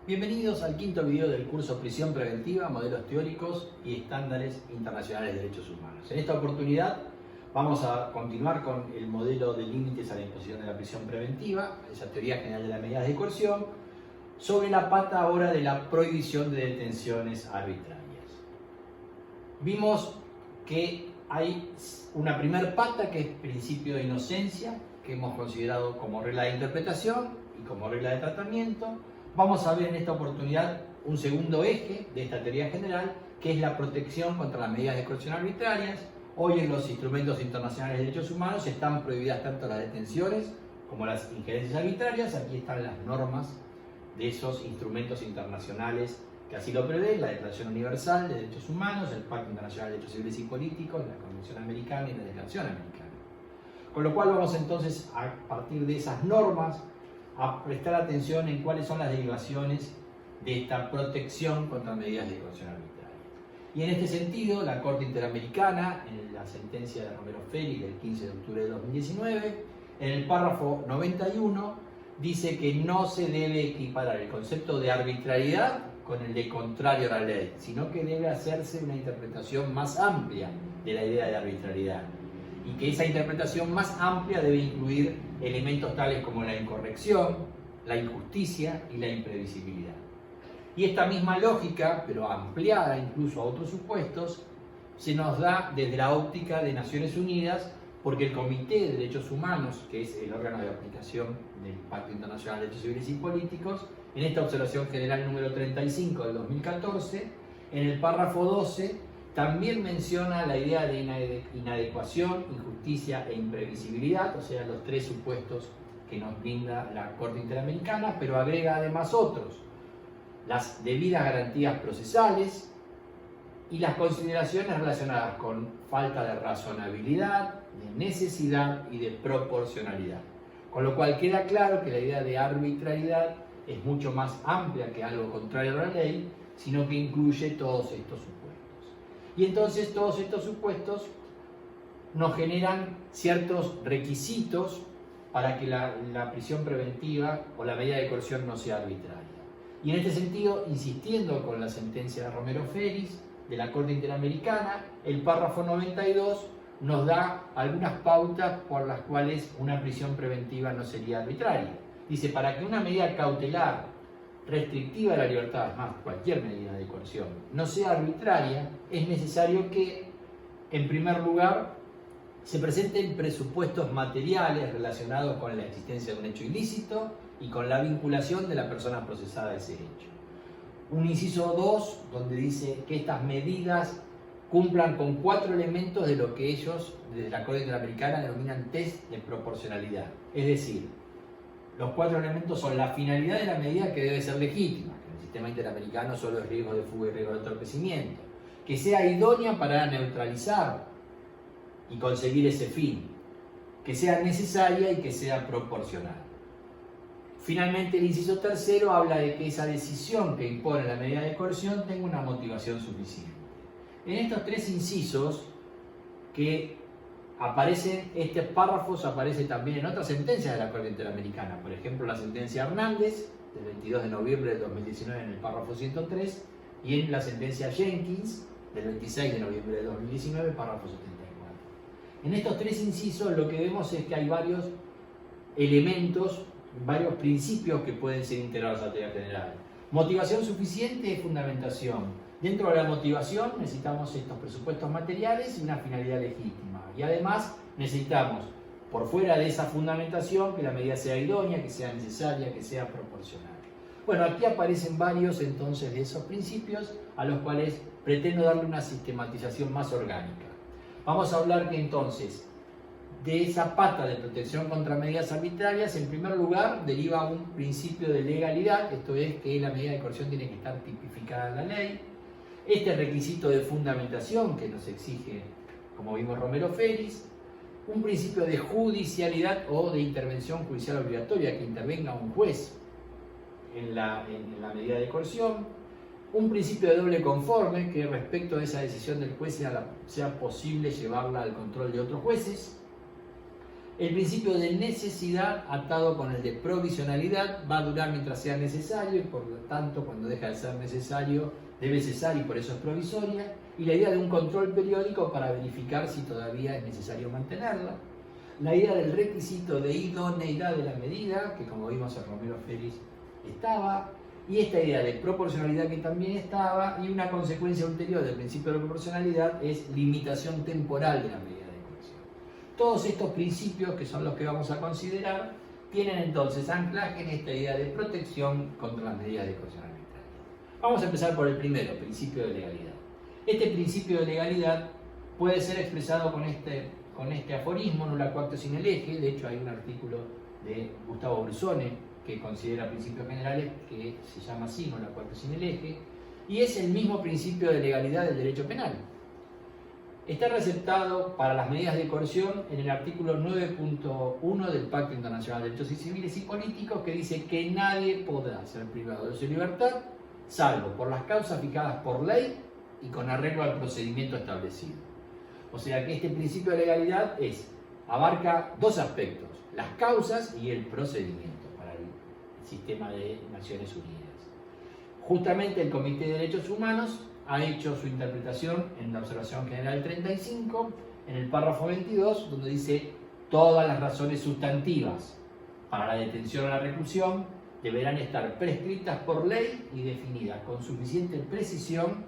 Bienvenidos al quinto video del curso Prisión Preventiva, Modelos Teóricos y Estándares Internacionales de Derechos Humanos. En esta oportunidad vamos a continuar con el modelo de límites a la imposición de la prisión preventiva, esa teoría general de las medidas de coerción, sobre la pata ahora de la prohibición de detenciones arbitrarias. Vimos que hay una primer pata que es principio de inocencia, que hemos considerado como regla de interpretación y como regla de tratamiento. Vamos a ver en esta oportunidad un segundo eje de esta teoría general, que es la protección contra las medidas de coerción arbitrarias. Hoy en los instrumentos internacionales de derechos humanos están prohibidas tanto las detenciones como las injerencias arbitrarias. Aquí están las normas de esos instrumentos internacionales que así lo prevén: la Declaración Universal de Derechos Humanos, el Pacto Internacional de Derechos Civiles y Políticos, la Convención Americana y la Declaración Americana. Con lo cual vamos entonces, a partir de esas normas, a prestar atención en cuáles son las derivaciones de esta protección contra medidas de coerción arbitraria. Y en este sentido, la Corte Interamericana, en la sentencia de Romero Félix del 15 de octubre de 2019, en el párrafo 91, dice que no se debe equiparar el concepto de arbitrariedad con el de contrario a la ley, sino que debe hacerse una interpretación más amplia de la idea de arbitrariedad. Y que esa interpretación más amplia debe incluir elementos tales como la incorrección, la injusticia y la imprevisibilidad. Y esta misma lógica, pero ampliada incluso a otros supuestos, se nos da desde la óptica de Naciones Unidas, porque el Comité de Derechos Humanos, que es el órgano de aplicación del Pacto Internacional de Derechos Civiles y Políticos, en esta observación general número 35 del 2014, en el párrafo 12, también menciona la idea de inadecuación, injusticia e imprevisibilidad, o sea, los tres supuestos que nos brinda la Corte Interamericana, pero agrega además otros: las debidas garantías procesales y las consideraciones relacionadas con falta de razonabilidad, de necesidad y de proporcionalidad. Con lo cual queda claro que la idea de arbitrariedad es mucho más amplia que algo contrario a la ley, sino que incluye todos estos supuestos. Y entonces todos estos supuestos nos generan ciertos requisitos para que la prisión preventiva o la medida de coerción no sea arbitraria. Y en este sentido, insistiendo con la sentencia de Romero Félix de la Corte Interamericana, el párrafo 92 nos da algunas pautas por las cuales una prisión preventiva no sería arbitraria. Dice: para que una medida cautelar restrictiva de la libertad, es más, cualquier medida de coerción, no sea arbitraria, es necesario que, en primer lugar, se presenten presupuestos materiales relacionados con la existencia de un hecho ilícito y con la vinculación de la persona procesada a ese hecho. Un inciso 2, donde dice que estas medidas cumplan con 4 elementos de lo que ellos, desde la Corte Interamericana, denominan test de proporcionalidad. Es decir, los 4 elementos son la finalidad de la medida, que debe ser legítima, que en el sistema interamericano solo es riesgo de fuga y riesgo de entorpecimiento, que sea idónea para neutralizar y conseguir ese fin, que sea necesaria y que sea proporcional. Finalmente, el inciso 3 habla de que esa decisión que impone la medida de coerción tenga una motivación suficiente. En estos 3 incisos que aparecen, estos párrafos aparecen también en otras sentencias de la Corte Interamericana. Por ejemplo, la sentencia Hernández del 22 de noviembre de 2019 en el párrafo 103, y en la sentencia Jenkins del 26 de noviembre de 2019, párrafo 74. En estos 3 incisos lo que vemos es que hay varios elementos, varios principios que pueden ser integrados a la teoría general. Motivación suficiente es fundamentación. Dentro de la motivación necesitamos estos presupuestos materiales y una finalidad legítima. Y además necesitamos, por fuera de esa fundamentación, que la medida sea idónea, que sea necesaria, que sea proporcional. Bueno, aquí aparecen varios entonces de esos principios a los cuales pretendo darle una sistematización más orgánica. Vamos a hablar que entonces de esa pata de protección contra medidas arbitrarias, en primer lugar, deriva un principio de legalidad, esto es que la medida de coerción tiene que estar tipificada en la ley. Este requisito de fundamentación que nos exige, como vimos, Romero Félix, un principio de judicialidad o de intervención judicial obligatoria, que intervenga un juez en la medida de coerción, un principio de doble conforme, que respecto de esa decisión del juez sea posible llevarla al control de otros jueces, El principio de necesidad atado con el de provisionalidad va a durar mientras sea necesario y por lo tanto cuando deja de ser necesario debe cesar y por eso es provisoria. Y la idea de un control periódico para verificar si todavía es necesario mantenerla. La idea del requisito de idoneidad de la medida, que como vimos en Romero Félix estaba, y esta idea de proporcionalidad que también estaba, y una consecuencia ulterior del principio de proporcionalidad es limitación temporal de la medida. Todos estos principios, que son los que vamos a considerar, tienen entonces anclaje en esta idea de protección contra las medidas de coerción arbitraria. Vamos a empezar por el primero, principio de legalidad. Este principio de legalidad puede ser expresado con este aforismo, nulla quater sin el eje. De hecho, hay un artículo de Gustavo Brusone que considera principios generales que se llama así, nulla quater sin el eje, y es el mismo principio de legalidad del derecho penal. Está receptado para las medidas de coerción en el artículo 9.1 del Pacto Internacional de Derechos Civiles y Políticos, que dice que nadie podrá ser privado de su libertad, salvo por las causas fijadas por ley y con arreglo al procedimiento establecido. O sea que este principio de legalidad abarca dos aspectos, las causas y el procedimiento para el sistema de Naciones Unidas. Justamente el Comité de Derechos Humanos ha hecho su interpretación en la Observación General 35, en el párrafo 22, donde dice todas las razones sustantivas para la detención o la reclusión deberán estar prescritas por ley y definidas con suficiente precisión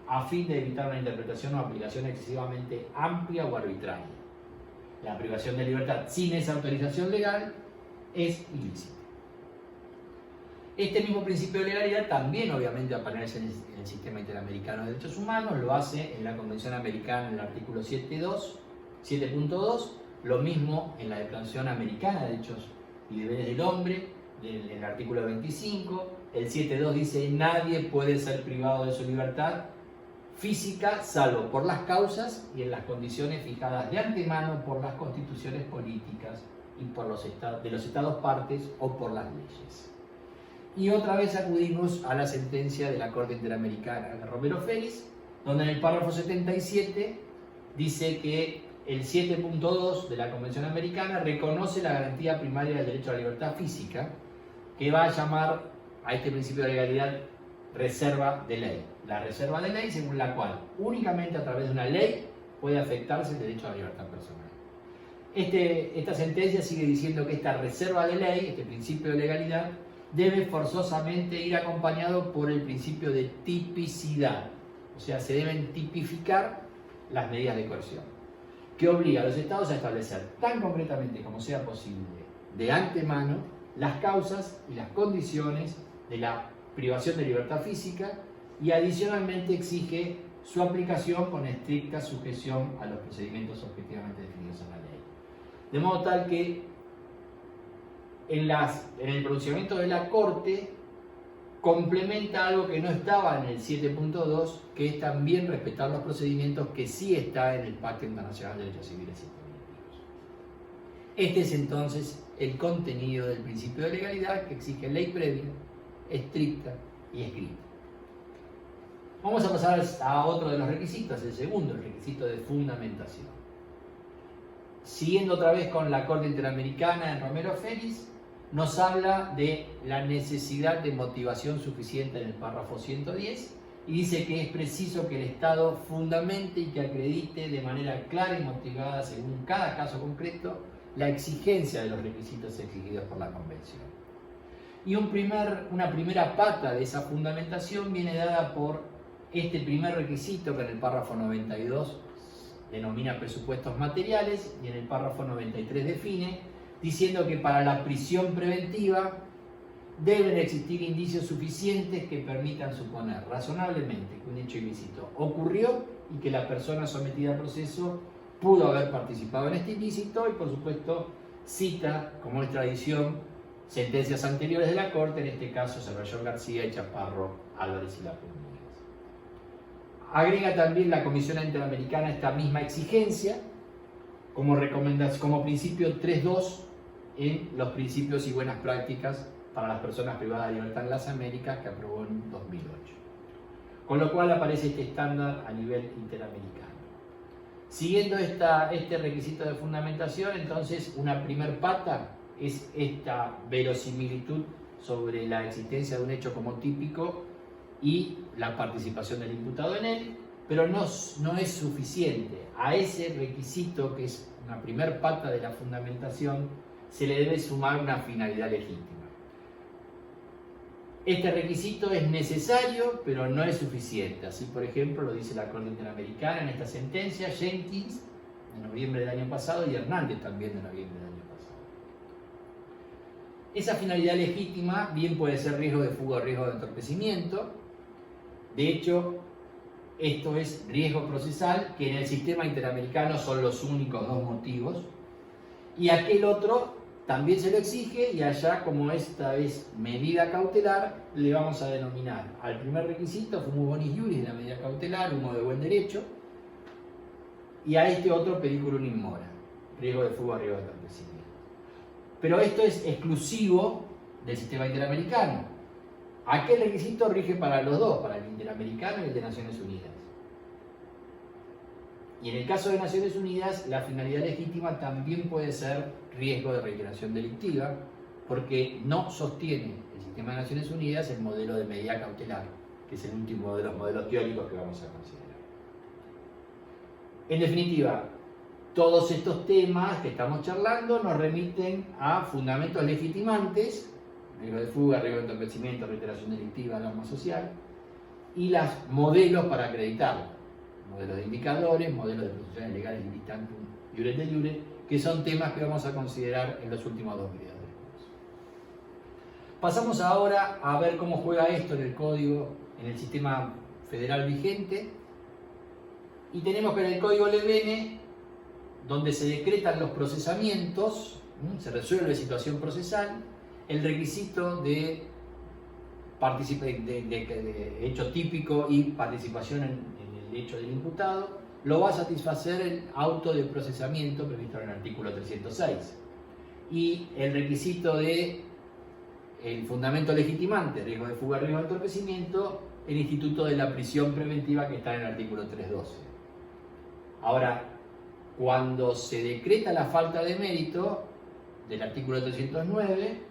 a fin de evitar una interpretación o aplicación excesivamente amplia o arbitraria. La privación de libertad sin esa autorización legal es ilícita. Este mismo principio de legalidad también obviamente aparece en el Sistema Interamericano de Derechos Humanos, lo hace en la Convención Americana en el artículo 7.2, lo mismo en la Declaración Americana de Derechos y Deberes del Hombre, en el artículo 25, el 7.2 dice nadie puede ser privado de su libertad física salvo por las causas y en las condiciones fijadas de antemano por las constituciones políticas y por de los estados partes o por las leyes. Y otra vez acudimos a la sentencia de la Corte Interamericana de Romero Félix, donde en el párrafo 77 dice que el 7.2 de la Convención Americana reconoce la garantía primaria del derecho a la libertad física, que va a llamar a este principio de legalidad reserva de ley. La reserva de ley según la cual únicamente a través de una ley puede afectarse el derecho a la libertad personal. Esta sentencia sigue diciendo que esta reserva de ley, este principio de legalidad, debe forzosamente ir acompañado por el principio de tipicidad, o sea, se deben tipificar las medidas de coerción, que obliga a los estados a establecer tan concretamente como sea posible de antemano las causas y las condiciones de la privación de libertad física y adicionalmente exige su aplicación con estricta sujeción a los procedimientos objetivamente definidos en la ley. De modo tal que en el pronunciamiento de la Corte complementa algo que no estaba en el 7.2, que es también respetar los procedimientos que sí está en el Pacto Internacional de Derechos Civiles y Políticos. Este es entonces el contenido del principio de legalidad que exige ley previa, estricta y escrita. Vamos a pasar a otro de los requisitos, el segundo, el requisito de fundamentación. Siguiendo otra vez con la Corte Interamericana en Romero Félix, nos habla de la necesidad de motivación suficiente en el párrafo 110 y dice que es preciso que el Estado fundamente y que acredite de manera clara y motivada según cada caso concreto la exigencia de los requisitos exigidos por la Convención. Y una primera pata de esa fundamentación viene dada por este primer requisito que en el párrafo 92 denomina presupuestos materiales y en el párrafo 93 define, diciendo que para la prisión preventiva deben existir indicios suficientes que permitan suponer razonablemente que un hecho ilícito ocurrió y que la persona sometida al proceso pudo haber participado en este ilícito y por supuesto cita, como es tradición, sentencias anteriores de la Corte, en este caso Cervellón García y Chaparro Álvarez y Lapúñez. Agrega también la Comisión Interamericana esta misma exigencia como principio 3.2 en los principios y buenas prácticas para las personas privadas de libertad en las Américas que aprobó en 2008. Con lo cual aparece este estándar a nivel interamericano. Siguiendo este requisito de fundamentación, entonces una primer pata es esta verosimilitud sobre la existencia de un hecho como típico y la participación del imputado en él, pero no es suficiente. A ese requisito, que es una primer pata de la fundamentación, se le debe sumar una finalidad legítima. Este requisito es necesario, pero no es suficiente. Así, por ejemplo, lo dice la Corte Interamericana en esta sentencia, Jenkins, de noviembre del año pasado, y Hernández también de noviembre del año pasado. Esa finalidad legítima bien puede ser riesgo de fuga o riesgo de entorpecimiento. De hecho, esto es riesgo procesal, que en el sistema interamericano son los únicos dos motivos, y aquel otro también se lo exige, y allá, como esta es medida cautelar, le vamos a denominar al primer requisito fumus bonis iuris de la medida cautelar, uno de buen derecho, y a este otro periculum in mora, riesgo de fuga o riesgo de entorpecimiento. Pero esto es exclusivo del sistema interamericano. Aquel requisito rige para los dos, para el interamericano y el de Naciones Unidas. Y en el caso de Naciones Unidas, la finalidad legítima también puede ser riesgo de reiteración delictiva, porque no sostiene el sistema de Naciones Unidas el modelo de medida cautelar, que es el último de los modelos teóricos que vamos a considerar. En definitiva, todos estos temas que estamos charlando nos remiten a fundamentos legitimantes, riesgo de fuga, riesgo de entorpecimiento, reiteración delictiva, alarma social, y los modelos para acreditarlo. Modelos de indicadores, modelos de presunciones legales limitantum iure de iure, que son temas que vamos a considerar en los últimos dos videos del curso. Pasamos ahora a ver cómo juega esto en el código, en el sistema federal vigente, y tenemos que en el código Levene, donde se decretan los procesamientos, se resuelve situación procesal, el requisito de hecho típico y participación en el hecho del imputado, lo va a satisfacer el auto de procesamiento previsto en el artículo 306. Y el requisito de el fundamento legitimante, riesgo de fuga, riesgo de entorpecimiento, el instituto de la prisión preventiva que está en el artículo 312. Ahora, cuando se decreta la falta de mérito del artículo 309,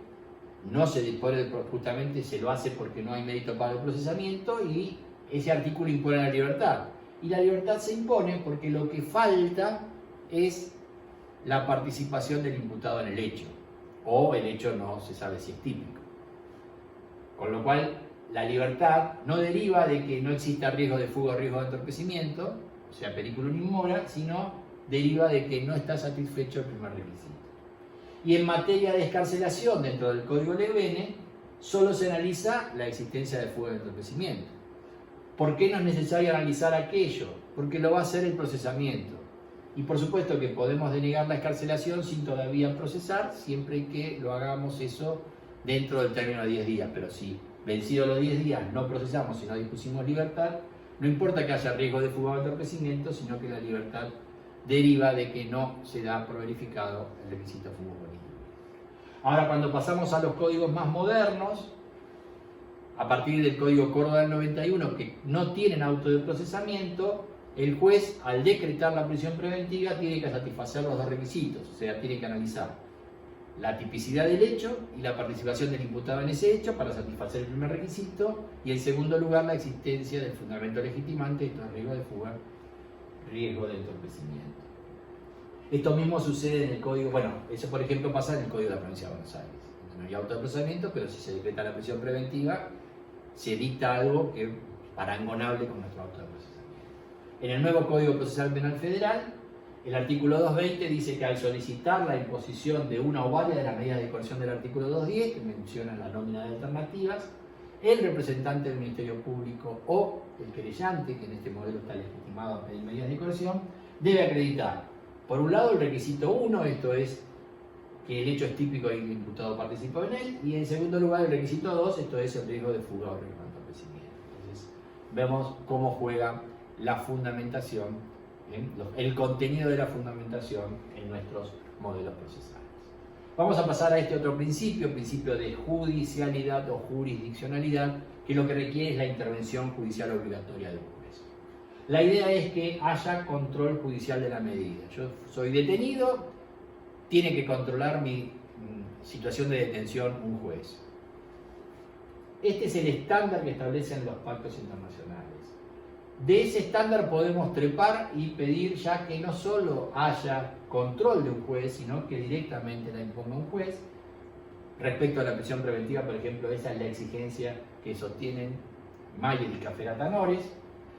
no se dispone, justamente se lo hace porque no hay mérito para el procesamiento, y ese artículo impone la libertad. Y la libertad se impone porque lo que falta es la participación del imputado en el hecho, o el hecho no se sabe si es típico. Con lo cual, la libertad no deriva de que no exista riesgo de fuga o riesgo de entorpecimiento, o sea, periculum in mora, sino deriva de que no está satisfecho el primer requisito. Y en materia de excarcelación dentro del código Levene, solo se analiza la existencia de fuga de entorpecimiento. ¿Por qué no es necesario analizar aquello? Porque lo va a hacer el procesamiento. Y por supuesto que podemos denegar la excarcelación sin todavía procesar, siempre que lo hagamos eso dentro del término de 10 días. Pero si vencidos los 10 días no procesamos y no dispusimos libertad, no importa que haya riesgo de fuga o entorpecimiento, sino que la libertad deriva de que no se da por verificado el requisito fumus bonis. Ahora, cuando pasamos a los códigos más modernos, a partir del Código Córdoba del 91, que no tienen auto de procesamiento, el juez, al decretar la prisión preventiva, tiene que satisfacer los dos requisitos, o sea, tiene que analizar la tipicidad del hecho y la participación del imputado en ese hecho para satisfacer el primer requisito, y en segundo lugar la existencia del fundamento legitimante, esto es riesgo de fuga, riesgo de entorpecimiento. Esto mismo sucede en el código, bueno, eso por ejemplo pasa en el Código de la Provincia de Buenos Aires, donde no hay auto de procesamiento, pero si se decreta la prisión preventiva, se dicta algo que es parangonable con nuestro auto de procesamiento. En el nuevo Código Procesal Penal Federal, el artículo 220 dice que al solicitar la imposición de una o varias de las medidas de coerción del artículo 210, que menciona la nómina de alternativas, el representante del Ministerio Público o el querellante, que en este modelo está legitimado a pedir medidas de coerción, debe acreditar, por un lado, el requisito 1, esto es que el hecho es típico y el imputado participó en él, y en segundo lugar el requisito 2, esto es el riesgo de fuga o riesgo de entorpecimiento. Entonces, vemos cómo juega la fundamentación, el contenido de la fundamentación en nuestros modelos procesales. Vamos a pasar a este otro principio de judicialidad o jurisdiccionalidad, que lo que requiere es la intervención judicial obligatoria de un juez. La idea es que haya control judicial de la medida. Yo soy detenido, tiene que controlar mi situación de detención un juez. Este es el estándar que establecen los pactos internacionales. De ese estándar podemos trepar y pedir ya que no solo haya control de un juez, sino que directamente la imponga un juez. Respecto a la prisión preventiva, por ejemplo, esa es la exigencia que sostienen Mayer y Cafferata-Nores,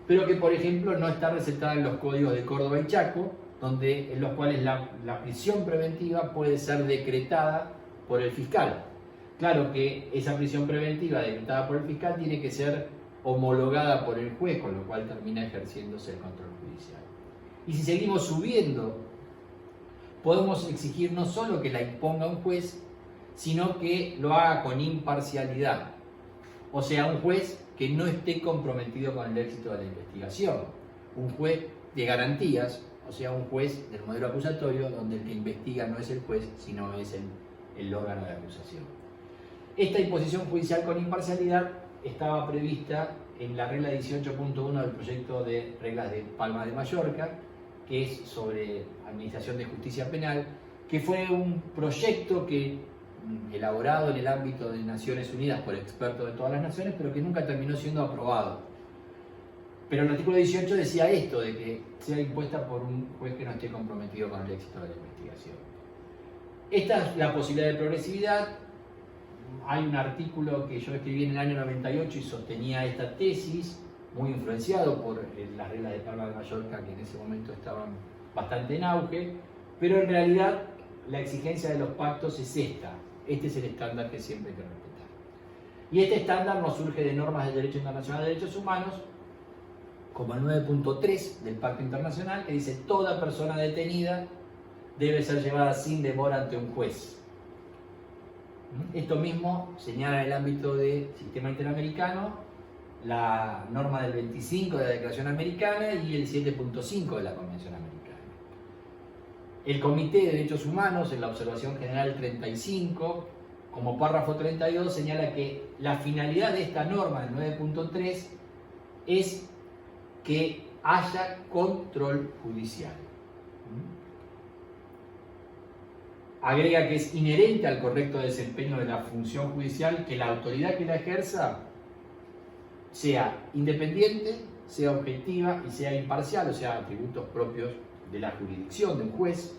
pero que, por ejemplo, no está recetada en los códigos de Córdoba y Chaco, en los cuales la prisión preventiva puede ser decretada por el fiscal. Claro que esa prisión preventiva decretada por el fiscal tiene que ser homologada por el juez, con lo cual termina ejerciéndose el control judicial. Y si seguimos subiendo, podemos exigir no solo que la imponga un juez, sino que lo haga con imparcialidad. O sea, un juez que no esté comprometido con el éxito de la investigación. Un juez de garantías, o sea, un juez del modelo acusatorio, donde el que investiga no es el juez, sino es el órgano de acusación. Esta imposición judicial con imparcialidad estaba prevista en la regla 18.1 del proyecto de reglas de Palma de Mallorca, que es sobre administración de justicia penal, que fue un proyecto elaborado en el ámbito de Naciones Unidas por expertos de todas las naciones, pero que nunca terminó siendo aprobado. Pero el artículo 18 decía esto, de que sea impuesta por un juez que no esté comprometido con el éxito de la investigación. Esta es la posibilidad de progresividad. Hay un artículo que yo escribí en el año 98 y sostenía esta tesis, muy influenciado por las reglas de Palma de Mallorca, que en ese momento estaban bastante en auge, pero en realidad la exigencia de los pactos es esta. Este es el estándar que siempre hay que respetar. Y este estándar nos surge de normas del Derecho Internacional de Derechos Humanos, como el 9.3 del Pacto Internacional, que dice: toda persona detenida debe ser llevada sin demora ante un juez. Esto mismo señala en el ámbito del sistema interamericano la norma del 25 de la Declaración Americana y el 7.5 de la Convención Americana. El Comité de Derechos Humanos, en la Observación General 35, como párrafo 32, señala que la finalidad de esta norma del 9.3 es que haya control judicial. Agrega que es inherente al correcto desempeño de la función judicial que la autoridad que la ejerza sea independiente, sea objetiva y sea imparcial, o sea, atributos propios de la jurisdicción de un juez.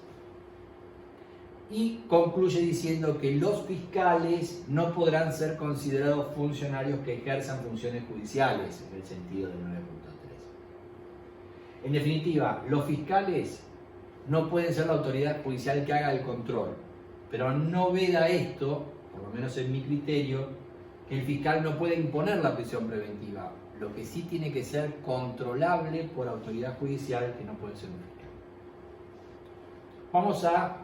Y concluye diciendo que los fiscales no podrán ser considerados funcionarios que ejerzan funciones judiciales, en el sentido del 9.3. En definitiva, los fiscales no pueden ser la autoridad judicial que haga el control, pero no veda esto, por lo menos en mi criterio, que el fiscal no puede imponer la prisión preventiva. Lo que sí tiene que ser controlable por autoridad judicial, que no puede ser un fiscal. Vamos a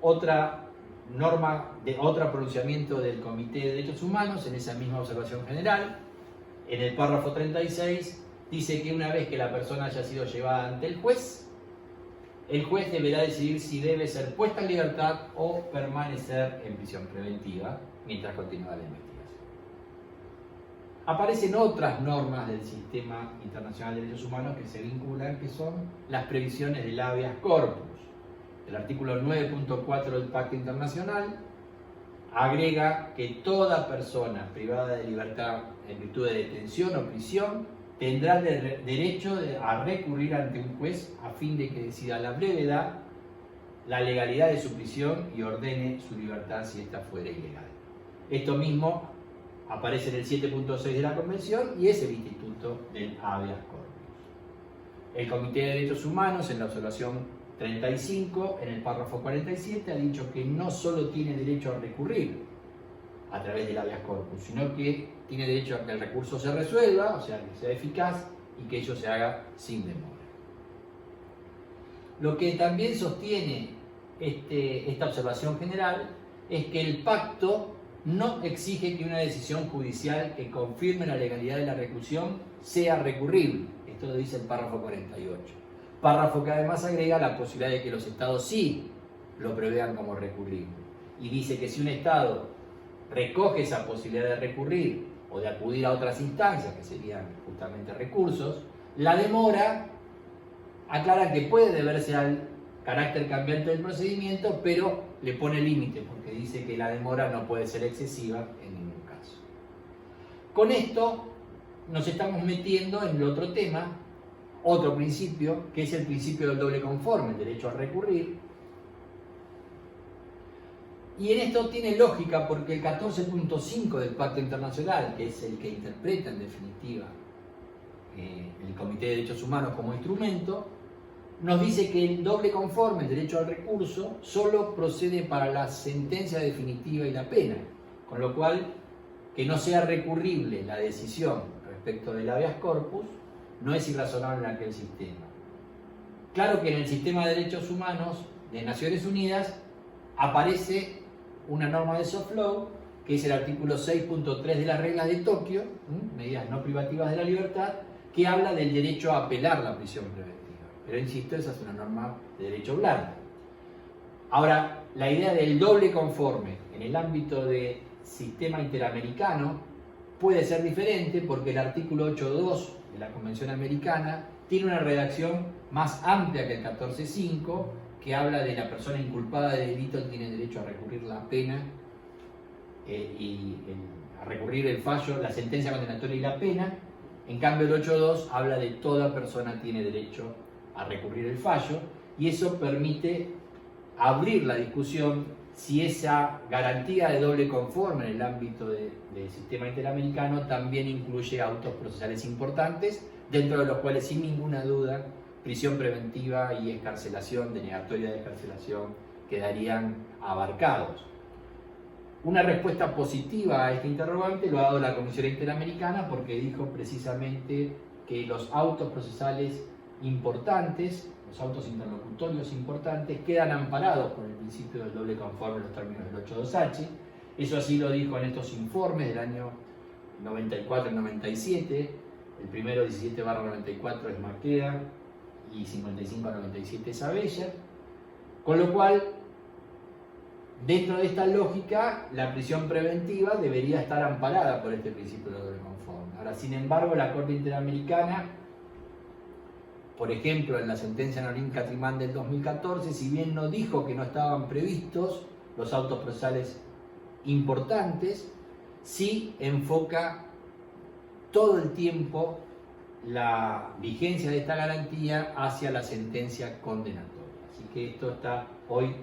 otra norma, otro pronunciamiento del Comité de Derechos Humanos en esa misma observación general. En el párrafo 36 dice que una vez que la persona haya sido llevada ante el juez deberá decidir si debe ser puesta en libertad o permanecer en prisión preventiva mientras continúa la investigación. Aparecen otras normas del Sistema Internacional de Derechos Humanos que se vinculan, que son las previsiones del habeas corpus. El artículo 9.4 del Pacto Internacional agrega que toda persona privada de libertad en virtud de detención o prisión tendrá derecho a recurrir ante un juez a fin de que decida la brevedad, la legalidad de su prisión y ordene su libertad si ésta fuera ilegal. Esto mismo aparece en el 7.6 de la Convención y es el instituto del habeas corpus. El Comité de Derechos Humanos, en la observación 35, en el párrafo 47, ha dicho que no solo tiene derecho a recurrir a través del habeas corpus, sino que tiene derecho a que el recurso se resuelva, o sea, que sea eficaz y que ello se haga sin demora. Lo que también sostiene esta observación general es que el pacto no exige que una decisión judicial que confirme la legalidad de la reclusión sea recurrible. Esto lo dice el párrafo 48. Párrafo que además agrega la posibilidad de que los estados sí lo prevean como recurrible. Y dice que si un estado recoge esa posibilidad de recurrir o de acudir a otras instancias, que serían justamente recursos, La demora aclara que puede deberse al carácter cambiante del procedimiento, pero le pone límite porque dice que la demora no puede ser excesiva en ningún caso. Con esto nos estamos metiendo en el otro tema, otro principio, que es el principio del doble conforme, el derecho a recurrir. Y en esto tiene lógica porque el 14.5 del Pacto Internacional, que es el que interpreta en definitiva el Comité de Derechos Humanos como instrumento, nos dice que el doble conforme, el derecho al recurso, solo procede para la sentencia definitiva y la pena, con lo cual que no sea recurrible la decisión respecto del habeas corpus no es irrazonable en aquel sistema. Claro que en el sistema de derechos humanos de Naciones Unidas aparece una norma de soft law, que es el artículo 6.3 de las reglas de Tokio, medidas no privativas de la libertad, que habla del derecho a apelar la prisión preventiva. Pero insisto, esa es una norma de derecho blando. Ahora, la idea del doble conforme en el ámbito de sistema interamericano puede ser diferente porque el artículo 8.2 de la Convención Americana tiene una redacción más amplia que el 14.5, que habla de la persona inculpada de delito que tiene derecho a recurrir la pena a recurrir el fallo, la sentencia condenatoria y la pena. En cambio, el 8.2 habla de toda persona tiene derecho a recurrir el fallo, y eso permite abrir la discusión si esa garantía de doble conforme en el ámbito del sistema interamericano también incluye autos procesales importantes, dentro de los cuales sin ninguna duda prisión preventiva y excarcelación, denegatoria de excarcelación, quedarían abarcados. Una respuesta positiva a este interrogante lo ha dado la Comisión Interamericana porque dijo precisamente que los autos procesales importantes, los autos interlocutorios importantes, quedan amparados por el principio del doble conforme en los términos del 8.2H. Eso así lo dijo en estos informes del año 94 y 97, el primero 17/94 es Maqueda y 55/97 es Abella, con lo cual, dentro de esta lógica, la prisión preventiva debería estar amparada por este principio de doble conforme. Ahora, sin embargo, la Corte Interamericana, por ejemplo, en la sentencia Norín Catrimán del 2014, si bien no dijo que no estaban previstos los autos procesales importantes, sí enfoca todo el tiempo la vigencia de esta garantía hacia la sentencia condenatoria. Así que esto está hoy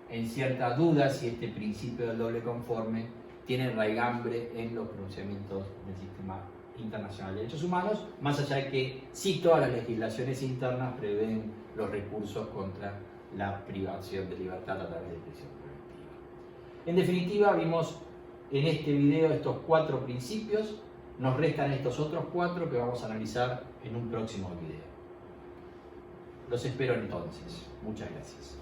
en cierta duda si este principio del doble conforme tiene raigambre en los pronunciamientos del sistema internacional de derechos humanos, más allá de que sí todas las legislaciones internas prevén los recursos contra la privación de libertad a través de prisión preventiva. En definitiva, vimos en este video estos 4 principios, nos restan estos otros 4 que vamos a analizar en un próximo video. Los espero entonces. Muchas gracias.